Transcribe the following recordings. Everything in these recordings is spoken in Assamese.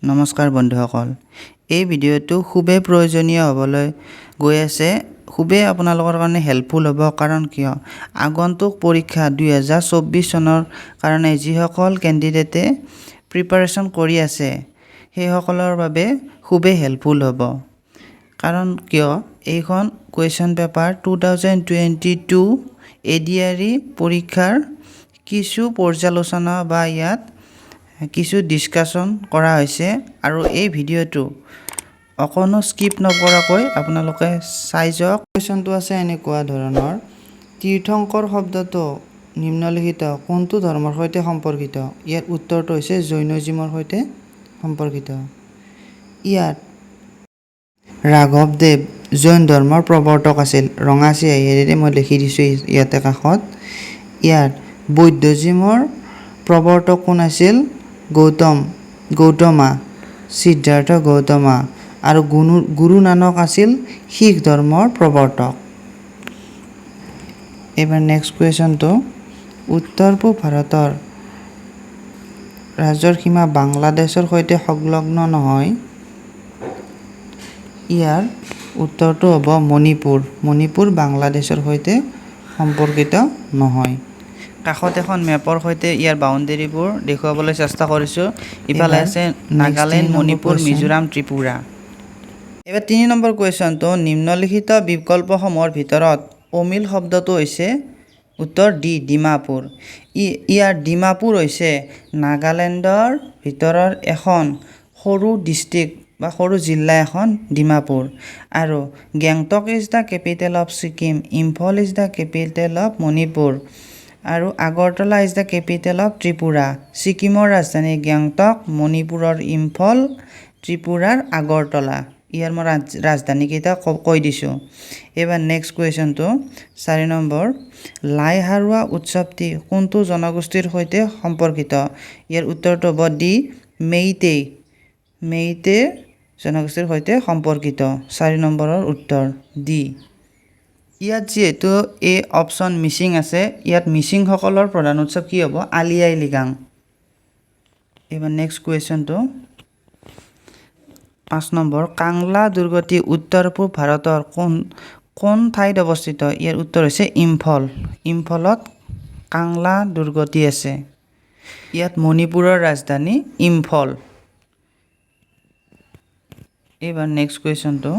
নমস্কাৰ বন্ধুসকল, এই ভিডিঅ'টো খুবেই প্ৰয়োজনীয় হ'বলৈ গৈ আছে। খুবেই আপোনালোকৰ কাৰণে হেল্পফুল হ'ব। কাৰণ কিয় আগন্তুক পৰীক্ষা 2024 চনৰ কাৰণে যিসকল কেণ্ডিডেটে প্ৰিপাৰেশ্যন কৰি আছে সেইসকলৰ বাবে খুবেই হেল্পফুল হ'ব। কাৰণ কিয় এইখন কুৱেশ্যন পেপাৰ 2022 ADRE পৰীক্ষাৰ কিছু পৰ্যালোচনা বা ইয়াত কিছু ডিছকাশ্যন কৰা হৈছে আৰু এই ভিডিঅ'টো অকণো স্কিপ নকৰাকৈ আপোনালোকে চাই যাওক। কুৱেশ্যনটো আছে এনেকুৱা ধৰণৰ: তীৰ্থংকৰ শব্দটো নিম্নলিখিত কোনটো ধৰ্মৰ সৈতে সম্পৰ্কিত? ইয়াৰ উত্তৰটো হৈছে জৈনজিমৰ সৈতে সম্পৰ্কিত। ইয়াত ৰাঘৱদেৱ জৈন ধৰ্মৰ প্ৰৱৰ্তক আছিল। ৰঙা চিয়াঁহীৰে মই লিখি দিছোঁ ইয়াতে কাষত। ইয়াত বৌদ্ধজিমৰ প্ৰৱৰ্তক কোন আছিল? গৌতমা, সিদ্ধাৰ্থ গৌতমা। আৰু গুৰু নানক আছিল শিখ ধৰ্মৰ প্ৰৱৰ্তক। এইবাৰ নেক্সট কুৱেশ্যনটো: উত্তৰ পূব ভাৰতৰ ৰাজ্যৰ সীমা বাংলাদেশৰ সৈতে সংলগ্ন নহয়। ইয়াৰ উত্তৰটো হ'ব মণিপুৰ। মণিপুৰ বাংলাদেশৰ সৈতে সম্পৰ্কিত নহয়। কাষত এখন মেপৰ সৈতে ইয়াৰ বাউণ্ডেৰীবোৰ দেখুৱাবলৈ চেষ্টা কৰিছোঁ। ইফালে আছে নাগালেণ্ড, মণিপুৰ, মিজোৰাম, ত্ৰিপুৰা। এইবাৰ 3 নম্বৰ কুৱেশ্যনটো: নিম্নলিখিত বিকল্পসমূহৰ ভিতৰত অমিল শব্দটো হৈছে উত্তৰ ডি ডিমাপুৰ। ইয়াৰ ডিমাপুৰ হৈছে নাগালেণ্ডৰ ভিতৰৰ এখন সৰু ডিষ্ট্ৰিক্ট বা সৰু জিলা এখন ডিমাপুৰ। আৰু Gangtok is the capital of Sikkim, Imphal is the capital of Manipur আৰু Agartala is the capital of Tripura. ছিকিমৰ ৰাজধানী গেংটক, মণিপুৰৰ ইম্ফল, ত্ৰিপুৰাৰ আগৰতলা। ইয়াৰ মই ৰাজধানীকেইটা কৈ দিছোঁ। এইবাৰ নেক্সট কুৱেশ্যনটো 4 নম্বৰ: লাই হাৰোৱা উৎসৱটি কোনটো জনগোষ্ঠীৰ সৈতে সম্পৰ্কিত? ইয়াৰ উত্তৰটো হ'ব ডি মেইতে জনগোষ্ঠীৰ সৈতে সম্পৰ্কিত। 4 নম্বৰৰ উত্তৰ ডি। ইয়াত যিহেতু এই অপশ্যন মিচিং আছে, ইয়াত মিচিংসকলৰ প্ৰধান উৎসৱ কি হ'ব? আলি আই লৃগাং। এইবাৰ নেক্সট কুৱেশ্যনটো 5 নম্বৰ: কাংলা দুৰ্গটি উত্তৰ পূব ভাৰতৰ কোন ঠাইত অৱস্থিত? ইয়াৰ উত্তৰ হৈছে ইম্ফল। ইম্ফলত কাংলা দুৰ্গটি আছে। ইয়াত মণিপুৰৰ ৰাজধানী ইম্ফল। এইবাৰ নেক্সট কুৱেশ্যনটো: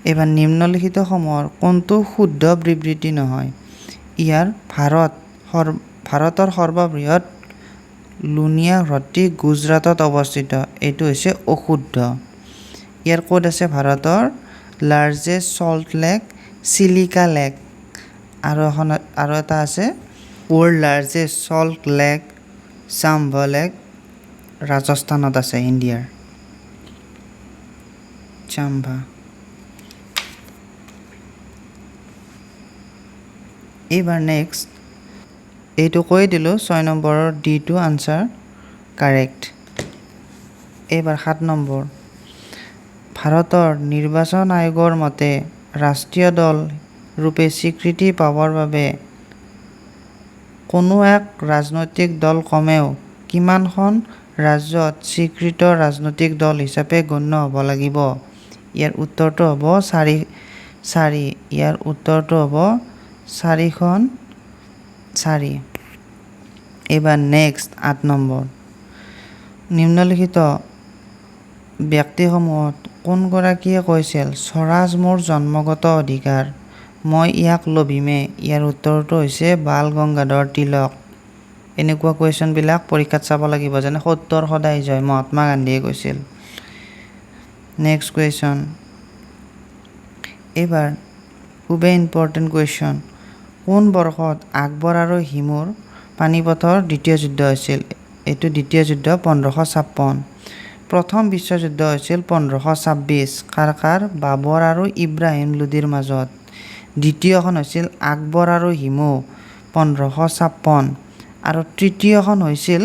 এইবাৰ নিম্নলিখিতসমূহৰ কোনটো শুদ্ধ বিবৃতি নহয়? ইয়াৰ ভাৰতৰ সৰ্ববৃহৎ লুনিয়া হ্ৰদটি গুজৰাটত অৱস্থিত। এইটো হৈছে অশুদ্ধ। ইয়াৰ ক'ত আছে? ভাৰতৰ largest salt lake Chilika lake. আৰু এটা আছে world largest salt lake Sambhar lake, ৰাজস্থানত আছে, ইণ্ডিয়াৰ চাম্ভা। এইবাৰ নেক্সট এইটো কৈ দিলোঁ, 6 নম্বৰৰ ডিটো আনচাৰ কাৰেক্ট। এইবাৰ 7 নম্বৰ: ভাৰতৰ নিৰ্বাচন আয়োগৰ মতে ৰাষ্ট্ৰীয় দল ৰূপে স্বীকৃতি পাবৰ বাবে কোনো এক ৰাজনৈতিক দল কমেও কিমানখন ৰাজ্যত স্বীকৃত ৰাজনৈতিক দল হিচাপে গণ্য হ'ব লাগিব? ইয়াৰ উত্তৰটো হ'ব 4। ইয়াৰ উত্তৰটো হ'ব 4। এইবাৰ নেক্সট 8 নম্বৰ: নিম্নলিখিত ব্যক্তিসমূহত কোনগৰাকীয়ে কৈছিল স্বৰাজ মোৰ জন্মগত অধিকাৰ, মই ইয়াক লভিমে? ইয়াৰ উত্তৰটো হৈছে বাল গংগাধৰ তিলক। এনেকুৱা কুৱেশ্যনবিলাক পৰীক্ষাত চাব লাগিব, যেনে সত্যৰ সদায় জয়, মহাত্মা গান্ধীয়ে কৈছিল। Next question. এইবাৰ খুবেই ইম্পৰ্টেণ্ট কুৱেশ্যন: কোন বৰ্ষত আকবৰ আৰু হিমুৰ পানিপথৰ দ্বিতীয় যুদ্ধ হৈছিল? এইটো দ্বিতীয় যুদ্ধ 1556। প্ৰথম বিশ্বযুদ্ধ হৈছিল 1526 কাৰ বাবৰ আৰু ইব্ৰাহিম লোদীৰ মাজত। দ্বিতীয়খন হৈছিল আকবৰ আৰু হিমু 1556। আৰু তৃতীয়খন হৈছিল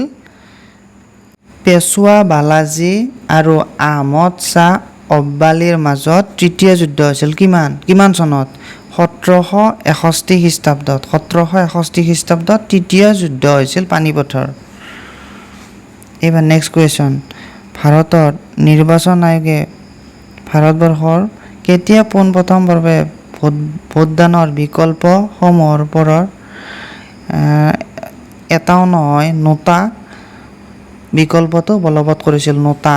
পেশ্বৱা বালাজী আৰু আহমদ শ্বাহ অব্বালীৰ মাজত। তৃতীয় যুদ্ধ হৈছিল কিমান চনত? 1761 খ্ৰীষ্টাব্দত। 1761 খ্ৰীষ্টাব্দত তৃতীয় যুদ্ধ হৈছিল পানিপথৰ। এইবাৰ নেক্সট কুৱেশ্যন: ভাৰতৰ নিৰ্বাচন আয়োগে ভাৰতবৰ্ষৰ কেতিয়া পোনপ্ৰথমভাৱে ভোটদানৰ বিকল্পসমূহৰ ওপৰত এটাও নহয় নোটা বিকল্পটো বলবৎ কৰিছিল। নোটা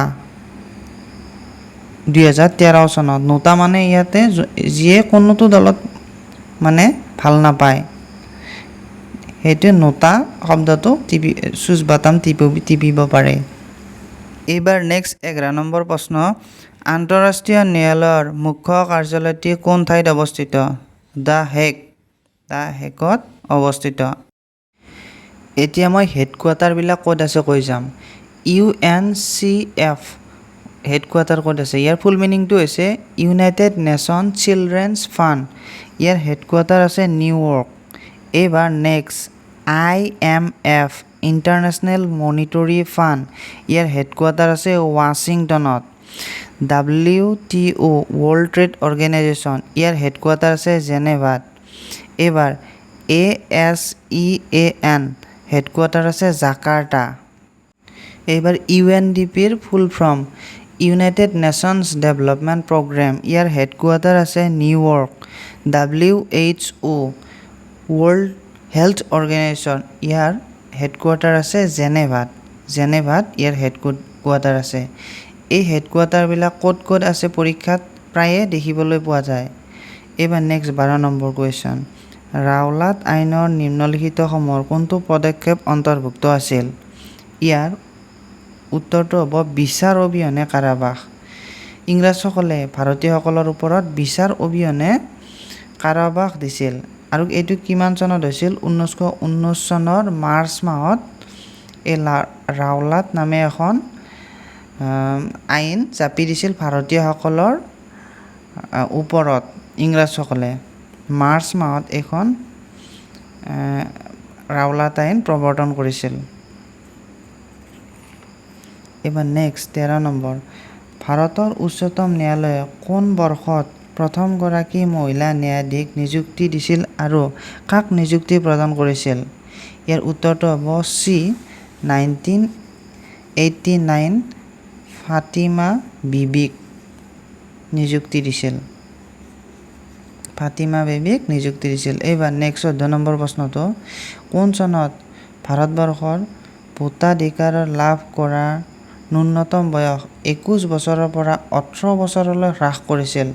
2013 চনত। নোটা মানে ইয়াতে যিয়ে কোনোটো দলত মানে ভাল নাপায় সেইটো নোটা শব্দটো চুজ বাটাম টিপিব পাৰে। এইবাৰ নেক্সট 11 নম্বৰ প্ৰশ্ন, আন্তঃৰাষ্ট্ৰীয় ন্যায়ালয়ৰ মুখ্য কাৰ্যালয়টি কোন ঠাইত অৱস্থিত? দ্য হেগত অৱস্থিত। এতিয়া মই হেডকোৱাৰ্টাৰবিলাক ক'ত আছে কৈ যাম। UNCF হেডকোৱাৰ্টাৰ ক'ত আছে? ইয়াৰ ফুল মিনিংটো হৈছে ইউনাইটেড নেশ্যন চিলড্ৰেনছ ফাণ্ড। ইয়াৰ হেডকোৱাৰ্টাৰ আছে নিউয়ৰ্ক। এইবাৰ next IMF international monetary fund. ইয়াৰ হেডকোৱাৰ্টাৰ আছে ৱাশ্বিংটনত। WTO world trade organisation. ইয়াৰ হেডকোৱাৰ্টাৰ আছে জেনেভাত। এইবাৰ ASEAN হেডকোৱাৰ্টাৰ আছে জাকাৰ্টা। এইবাৰ UNDPৰ full form united nations development programme. ইয়াৰ হেডকোৱাৰ্টাৰ আছে New York. WHO world health organisation. ইয়াৰ হেডকোৱাৰ্টাৰ আছে জেনেভাত ইয়াৰ হেডকোৱাৰ্টাৰ আছে। এই হেডকোৱাৰ্টাৰবিলাক ক'ত ক'ত আছে পৰীক্ষাত প্ৰায়ে দেখিবলৈ পোৱা যায়। এইবাৰ নেক্সট 12 নম্বৰ কুৱেশ্যন, ৰাওলাট আইনৰ নিম্নলিখিতসমূহৰ কোনটো পদক্ষেপ অন্তৰ্ভুক্ত আছিল? ইয়াৰ উত্তৰটো হ'ব বিচাৰ অবিহনে কাৰাবাস। ইংৰাজসকলে ভাৰতীয়সকলৰ ওপৰত বিচাৰ অবিহনে কাৰাবাস দিছিল আৰু এইটো কিমান চনত হৈছিল? 1919 চনৰ মাৰ্চ মাহত এই ৰাওলাট নামে এখন আইন জাপি দিছিল ভাৰতীয়সকলৰ ওপৰত ইংৰাজসকলে। মাৰ্চ মাহত এইখন ৰাওলাট আইন প্ৰৱৰ্তন কৰিছিল। এইবাৰ নেক্সট 13 নম্বৰ, ভাৰতৰ উচ্চতম ন্যায়ালয়ে কোন বৰ্ষত প্ৰথমগৰাকী মহিলা ন্যায়াধীশ নিযুক্তি দিছিল আৰু কাক নিযুক্তি প্ৰদান কৰিছিল? ইয়াৰ উত্তৰটো হ'ব চি 1989 ফাতিমা বিবিক নিযুক্তি দিছিল। এইবাৰ নেক্সট 14 নম্বৰ প্ৰশ্নটো, কোন চনত ভাৰতবৰ্ষৰ ভোটাধিকাৰ লাভ কৰাৰ ন্যূনতম বয়স 21 বছৰৰ পৰা 18 বছৰলৈ হ্ৰাস কৰিছিল?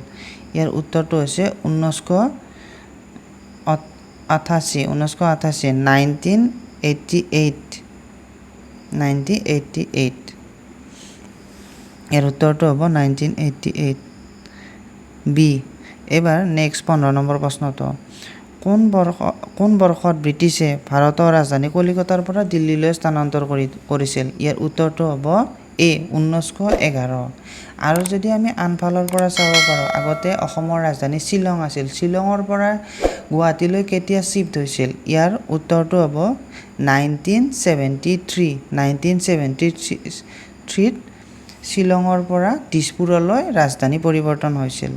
ইয়াৰ উত্তৰটো হৈছে 1988। ইয়াৰ উত্তৰটো হ'ব 1988 বি। এইবাৰ নেক্সট 15 নম্বৰ প্ৰশ্নটো, কোন বৰ্ষত ব্ৰিটিছে ভাৰতৰ ৰাজধানী কলিকতাৰ পৰা দিল্লীলৈ স্থানান্তৰ কৰিছিল? ইয়াৰ উত্তৰটো হ'ব এ 1911। আৰু যদি আমি আনফালৰ পৰা চাব পাৰোঁ, আগতে অসমৰ ৰাজধানী শ্বিলং আছিল। শ্বিলঙৰ পৰা গুৱাহাটীলৈ কেতিয়া শ্বিফ্ট হৈছিল? ইয়াৰ উত্তৰটো হ'ব 1973 শ্বিলঙৰ পৰা দিছপুৰলৈ ৰাজধানী পৰিৱৰ্তন হৈছিল।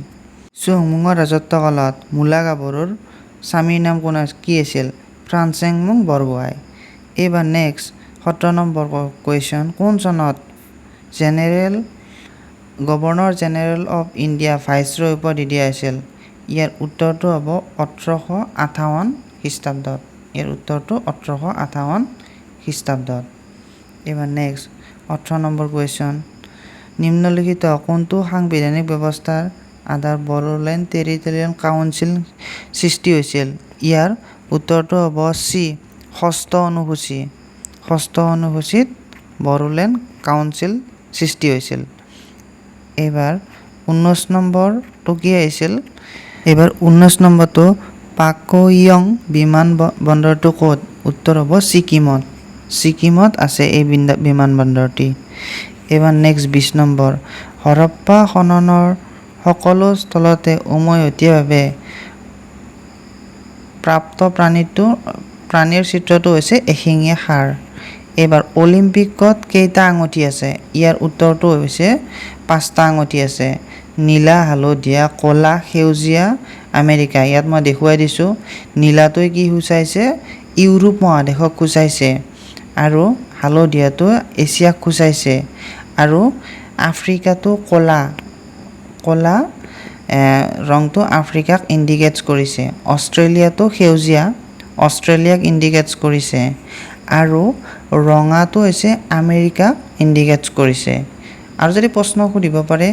চুহুংমুঙৰ ৰাজত্বকালত মূলা গাভৰুৰ স্বামীৰ নাম কি আছিল? ফ্ৰান্সেংমুং বৰগোহাঁই। এইবাৰ নেক্সট 17 নম্বৰ কুৱেশ্যন, কোন চনত governor general of India viceroy উপাধি দিয়া হৈছিল? ইয়াৰ উত্তৰটো হ'ব 1858 খ্ৰীষ্টাব্দত। এইবাৰ নেক্সট 18 নম্বৰ কুৱেশ্যন, নিম্নলিখিত কোনটো সাংবিধানিক ব্যৱস্থাৰ আধাৰত বড়োলেণ্ড টেৰিটৰিয়েল কাউন্সিল সৃষ্টি হৈছিল? ইয়াৰ উত্তৰটো হ'ব চি 6ষ্ঠ অনুসূচীত বড়োলেণ্ড কাউন্সিল সৃষ্টি হৈছিল। এইবাৰ 19 নম্বৰটো কি আহিছিল? এইবাৰ 19 নম্বৰটো পাকয়ং বিমান বন্দৰটো ক'ত? উত্তৰ হ'ব ছিকিমত আছে এই বিমান বন্দৰটি। এইবাৰ নেক্সট 20 নম্বৰ, হৰপ্পা খননৰ সকলো স্থলতে উমৈহতীয়াভাৱে প্ৰাপ্ত প্ৰাণীৰ চিত্ৰটো হৈছে এশিঙীয়া ষাঁড়। এইবাৰ অলিম্পিকত কেইটা আঙুঠি আছে? ইয়াৰ উত্তৰটো হৈছে 5টা আঙুঠি আছে। নীলা, হালধীয়া, ক'লা, সেউজীয়া আমেৰিকা। ইয়াত মই দেখুৱাই দিছোঁ নীলাটোৱে কি সূচাইছে? ইউৰোপ মহাদেশক সূচাইছে আৰু হালধীয়াটো এছিয়াক সূচাইছে আৰু আফ্ৰিকাটো ক'লা ৰংটো আফ্ৰিকাক ইণ্ডিকেটছ কৰিছে। অষ্ট্ৰেলিয়াটো সেউজীয়া, অষ্ট্ৰেলিয়াক ইণ্ডিকেটছ কৰিছে। আৰু ৰঙাটো হৈছে আমেৰিকাক ইণ্ডিকেটছ কৰিছে। আৰু যদি প্ৰশ্ন সুধিব পাৰে,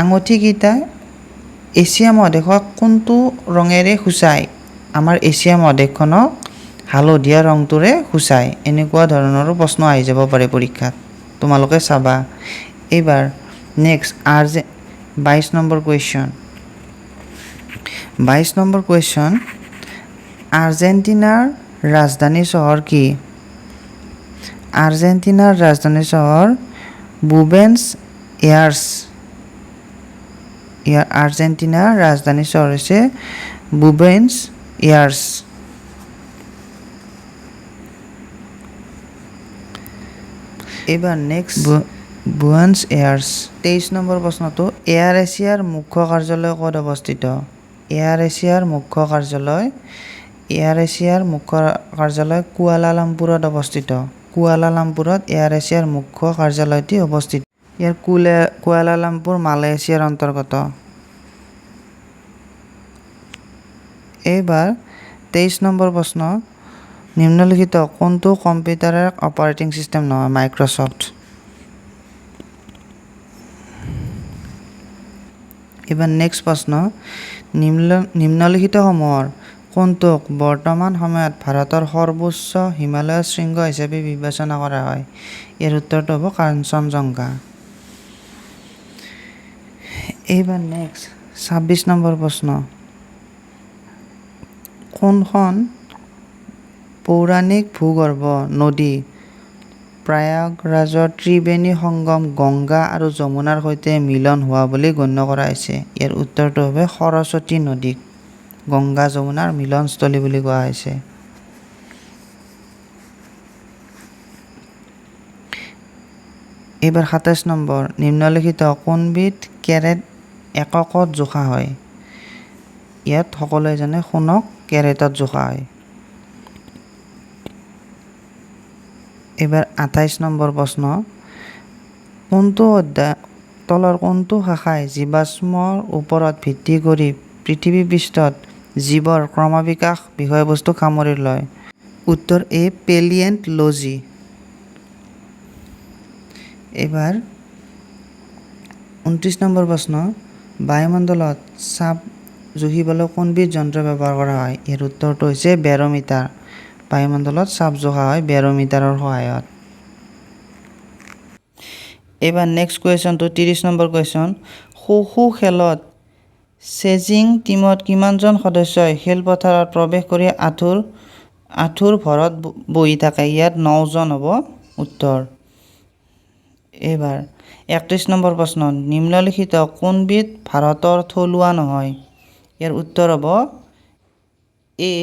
আঙুঠিকেইটা এছিয়া মহাদেশক কোনটো ৰঙেৰে সূচায়? আমাৰ এছিয়া মহাদেশখনক হালধীয়া ৰংটোৰে সূচায়। এনেকুৱা ধৰণৰো প্ৰশ্ন আহি যাব পাৰে পৰীক্ষাত, তোমালোকে চাবা। এইবাৰ next 22 number question. 22 number question, আৰ্জেণ্টিনাৰ ৰাজধানী চহৰ কি? আৰ্জেণ্টিনাৰ ৰাজধানী চহৰ বুবেনছ এয়াৰ্ছ। আৰ্জেণ্টিনাৰ ৰাজধানী চহৰ হৈছে বুবেনছ এয়াৰ্ছ। এইবাৰ নেক্সট বুয়েনছ এয়াৰ্ছ। 23 নম্বৰ প্ৰশ্নটো, এয়াৰ এছিয়াৰ মুখ্য কাৰ্যালয় ক'ত অৱস্থিত? এয়াৰ এছিয়াৰ মুখ্য কাৰ্যালয় কুৱালালামপুৰত অৱস্থিত। কুৱালালামপুৰত এয়াৰ এছিয়াৰ মুখ্য কাৰ্যালয়টি অৱস্থিত। ইয়াৰ কুৱালালামপুৰ মালয়েছিয়াৰ অন্তৰ্গত। এইবাৰ 23 নম্বৰ প্ৰশ্ন, নিম্নলিখিত কোনটো কম্পিউটাৰৰ অপাৰেটিং ছিষ্টেম নহয়? মাইক্ৰ'ছফ্ট। এইবাৰ নেক্সট প্ৰশ্ন, নিম্নলিখিতসমূহৰ কোনটোক বৰ্তমান সময়ত ভাৰতৰ সৰ্বোচ্চ হিমালয় শৃংগ হিচাপে বিবেচনা কৰা হয়? ইয়াৰ উত্তৰটো হ'ব কাঞ্চনজংঘা। এইবাৰ নেক্সট 26 নম্বৰ প্ৰশ্ন, কোনখন পৌৰাণিক ভূগৰ্ভ নদী প্ৰয়াগৰাজৰ ত্ৰিবেণী সংগম গংগা আৰু যমুনাৰ সৈতে মিলন হোৱা বুলি গণ্য কৰা হৈছে? ইয়াৰ উত্তৰটো হ'ব সৰস্বতী নদীক গংগা যমুনাৰ মিলনস্থলী বুলি কোৱা হৈছে। এইবাৰ 27 নম্বৰ, নিম্নলিখিত কোনবিধ কেৰেট এককত জোখা হয়? ইয়াত সকলোৱে জানে সোণক কেৰেটত জোখা হয়। এইবাৰ 28 নম্বৰ প্ৰশ্ন, তলৰ কোনটো শাখাই জীৱাশ্মৰ ওপৰত ভিত্তি কৰি পৃথিৱী পৃষ্ঠত জীৱৰ ক্ৰমবিকাশ বিষয়বস্তু সামৰি লয়? উত্তৰ এ পেলিয়েণ্টলজি। এইবাৰ 29 নম্বৰ প্ৰশ্ন, বায়ুমণ্ডলত চাপ জুখিবলৈ কোনবিধ যন্ত্ৰ ব্যৱহাৰ কৰা হয়? ইয়াৰ উত্তৰটো হৈছে বেৰ'মিটাৰ। বায়ুমণ্ডলত চাপ জোখা হয় বেৰ'মিটাৰৰ সহায়ত। এইবাৰ নেক্সট কুৱেশ্যনটো 30 নম্বৰ কুৱেশ্যন, খো খেলত চেজিং টীমত কিমানজন সদস্যই খেলপথাৰত প্ৰৱেশ কৰি আঁঠুৰ ভৰত বহি থাকে? ইয়াত 9 জন হ'ব উত্তৰ। এইবাৰ 31 নম্বৰ প্ৰশ্ন, নিম্নলিখিত কোনবিধ ভাৰতৰ থলুৱা নহয়? ইয়াৰ উত্তৰ হ'ব এ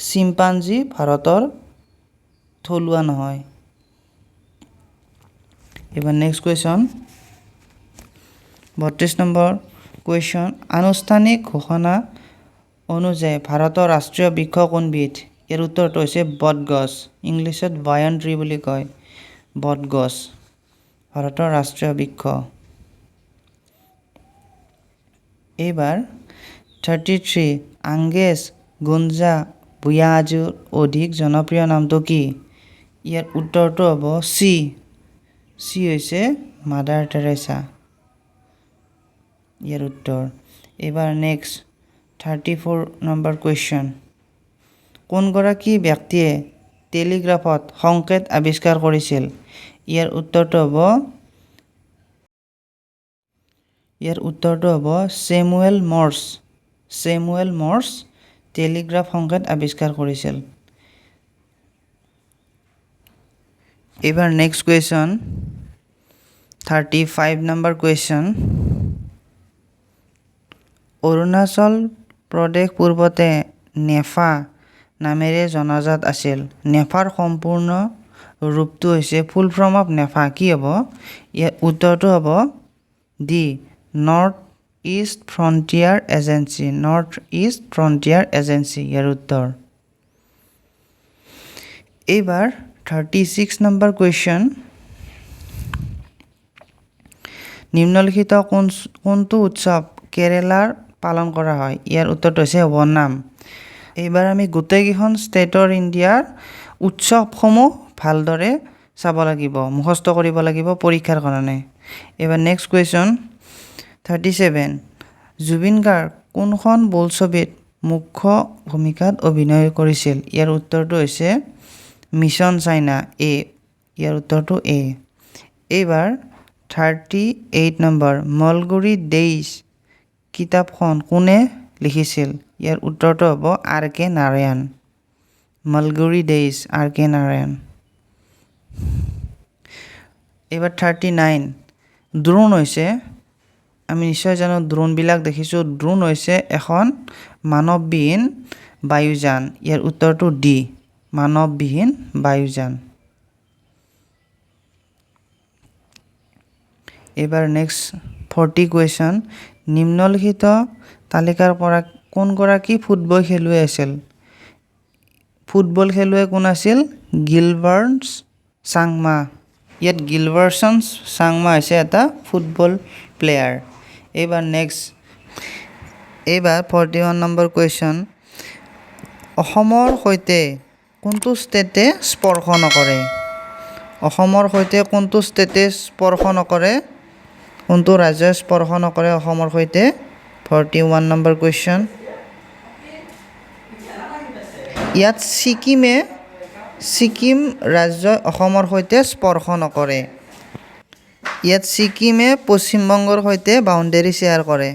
চিম্পাঞ্জী ভাৰতৰ থলুৱা নহয়। এইবাৰ নেক্সট কুৱেশ্যন 32 নম্বৰ কুৱেশ্যন, আনুষ্ঠানিক ঘোষণা অনুযায়ী ভাৰতৰ ৰাষ্ট্ৰীয় বৃক্ষ কোনবিধ? ইয়াৰ উত্তৰটো হৈছে বটগছ। ইংলিছত বায়ন ট্ৰী বুলি কয়। বটগছ ভাৰতৰ ৰাষ্ট্ৰীয় বৃক্ষ। এইবাৰ 33, আংগেছ গুঞ্জা বুয়াজুৰ অধিক জনপ্ৰিয় নামটো কি? ইয়াৰ উত্তৰটো হ'ব চি হৈছে মাদাৰ টেৰেছা। ইয়াৰ উত্তৰ। এইবাৰ নেক্সট 34 নম্বৰ কুৱেশ্যন, কোনগৰাকী ব্যক্তিয়ে টেলিগ্ৰাফত সংকেত আৱিষ্কাৰ কৰিছিল? ইয়াৰ উত্তৰটো হ'ব Samuel Morse. Samuel Morse telegraph সংকেত আৱিষ্কাৰ কৰিছিল। এইবাৰ next question 35 number question, Arunachal Pradesh পূৰ্বতে নেফা নামেৰে জনাজাত আছিল। নেফাৰ সম্পূৰ্ণ ৰূপটো হৈছে ফুল ফৰ্ম অফ নেফা কি হ'ব? ইয়াৰ উত্তৰটো হ'ব the North East Frontier Agency. North East Frontier Agency ইয়াৰ উত্তৰ। এইবাৰ 36 নম্বৰ কুৱেশ্যন, নিম্নলিখিত কোনটো উৎসৱ কেৰেলাৰ পালন কৰা হয়? ইয়াৰ উত্তৰটো হৈছে ওনাম। এইবাৰ আমি গোটেইকেইখন ষ্টেটৰ ইণ্ডিয়াৰ উৎসৱসমূহ ভালদৰে চাব লাগিব, মুখস্থ কৰিব লাগিব পৰীক্ষাৰ কাৰণে। এইবাৰ নেক্সট কুৱেশ্যন 37। জুবিন গাৰ্গ কোনখন বোলছবিত মুখ্য ভূমিকাত অভিনয় কৰিছিল? ইয়াৰ উত্তৰটো হৈছে মিছন চাইনা এ। ইয়াৰ উত্তৰটো এ। এইবাৰ 38 নম্বৰ মলগুৰি ডেইজ কিতাপখন কোনে লিখিছিল? ইয়াৰ উত্তৰটো হ'ব R.K. Narayan. Malgudi Days R.K. Narayan. এইবাৰ 39। ড্ৰোন হৈছে, আমি নিশ্চয় জানো ড্ৰোনবিলাক দেখিছোঁ, ড্ৰোন হৈছে এখন মানৱবিহীন বায়ুযান। ইয়াৰ উত্তৰটো ডি, মানৱবিহীন বায়ুযান। এইবাৰ নেক্সট 40 কুৱেশ্যন। নিম্নলিখিত তালিকাৰ পৰা কোনগৰাকী ফুটবল খেলুৱৈ আছিল? ফুটবল খেলুৱৈ কোন আছিল? গিলবাৰ্ট চাংমা। ইয়াত গিলবাৰ্ট চাংমা হৈছে এটা ফুটবল প্লেয়াৰ। এইবাৰ নেক্সট, এইবাৰ 41 নম্বৰ কুৱেশ্যন। অসমৰ সৈতে কোনটো ষ্টেটে স্পৰ্শ নকৰে? অসমৰ সৈতে কোনটো ষ্টেটে স্পৰ্শ নকৰে? কোনটো ৰাজ্যই স্পৰ্শ নকৰে অসমৰ সৈতে? 41 নম্বৰ কুৱেশ্যন। ইয়াত ছিকিম ৰাজ্যই অসমৰ সৈতে স্পৰ্শ নকৰে। ইয়াত ছিকিমে পশ্চিমবংগৰ সৈতে বাউণ্ডেৰী শ্বেয়াৰ কৰে।